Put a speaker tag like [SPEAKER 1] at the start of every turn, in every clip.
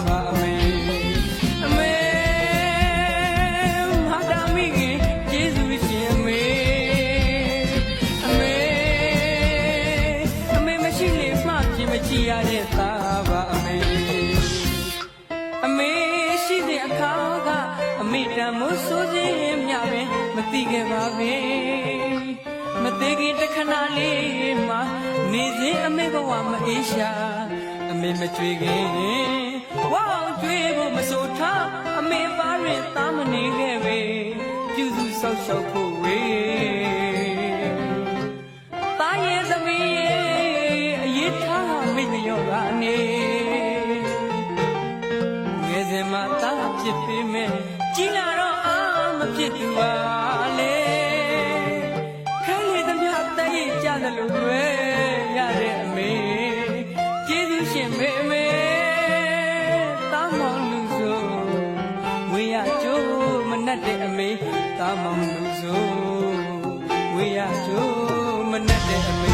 [SPEAKER 1] ba ame ame mata mi kin Jesu shin ame ame ame mashi le ma pyin ma chi ya de ta ba ame ame shi de akha ka ame tan mo so sin mya ben ma ti ke ba beမသေးခင်တခဏလေးမှာနေစဉ်အမေဘဝမအေးရှာအမေမကြွေခင်ဝေါကြွေဖို့မဆိုထားအမေပါရင်သားမနေခဲ့ပဲပြုစုဆောက်ရှောက်ဖို့ဝေးသားရဲ့သမီးရဲ့အရေးထားမိမရောကနေငယ်စဉ်မှာသားဖြစ်ပေမဲ့ကြီးလာတော့အာမဖြစ်သူပါလေကြတယ်လို့တွေ့ရတဲ့အမေကျေးဇူးရှင်မေမေတာမောင်လူဆိုဝေရကျိုးမနှက်တဲ့အမေတာမောင်လူဆိုဝေရကျိုးမနှက်တဲ့အမေ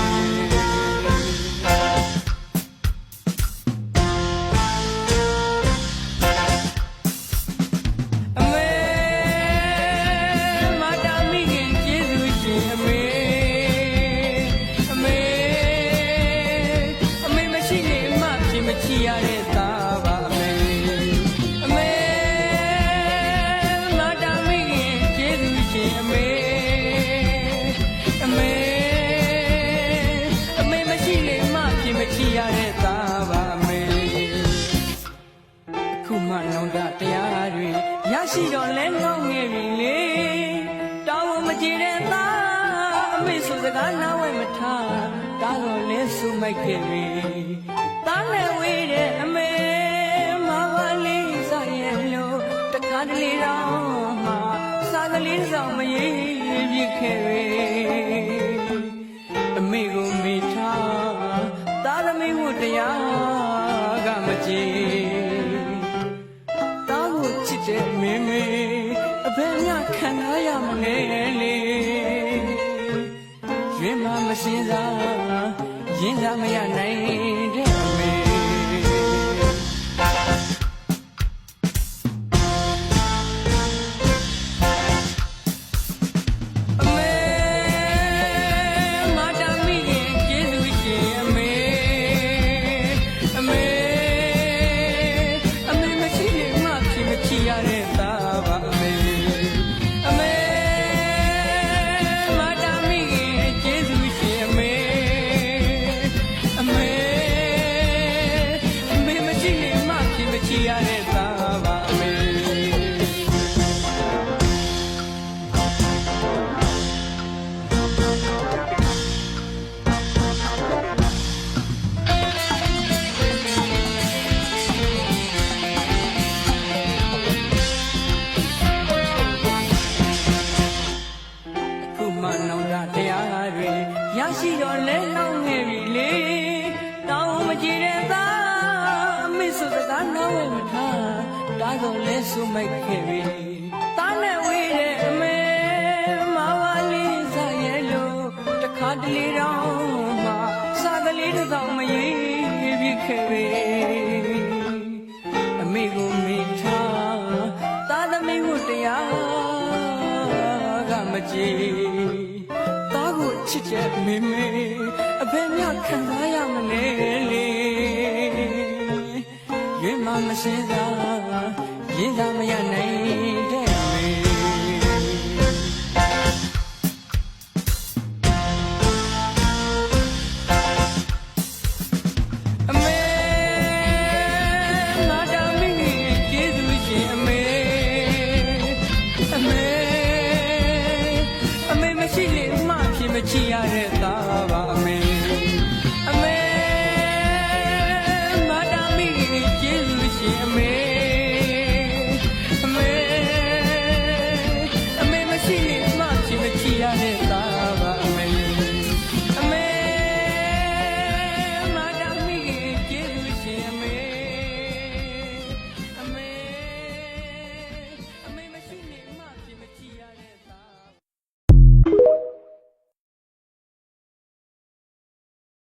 [SPEAKER 1] တရားတွေရရှိတော့လဲငေါငယ်ပြီလေတောင်းမကြည့်တဲ့သားအမေဆိုစကားနားဝဲမထားဒါတော့လဲဆူမိုက်ခဲ့ပြီသားနဲ့ဝေးတဲ့အမေမပါလေးစားရဲ့လို့တခါတလေတော့မှစားကလေးဆောင်မရေးပြစ်ခဲ့ပြီအမေကိုမိထားသားသမီးကိုတရားကမကြည့်ချစ်တဲ့မင်းမေအဘယ်မျှခံထားရမလဲလေရွေးမှမစင်စားရင်းစားမရနိုင်တဲ့အမေတရားတွေရရှိတော့လဲနှောင်းငယ်ပြီလေတောင်းမကြည့်တဲ့သားအမေဆိုစကားနားဝဲမထားဒါဆိုလဲဆူမိုက်ခဲ့ပြီသားနဲ့ဝေးတဲ့အမေမဝလေးစားရဲ့လို့တခါတလေတော့မှစားကလေးတစ်စောင်မရေးပြခဲ့ပြီအမေကိုမိထားသားသမီးကိုတရားကမကြည့်ချစ်တဲ့မေမေအဘယ်မျှခံစားရမလဲလေရွေးမှမစင်စားရင်းစားမရနိုင်တဲ့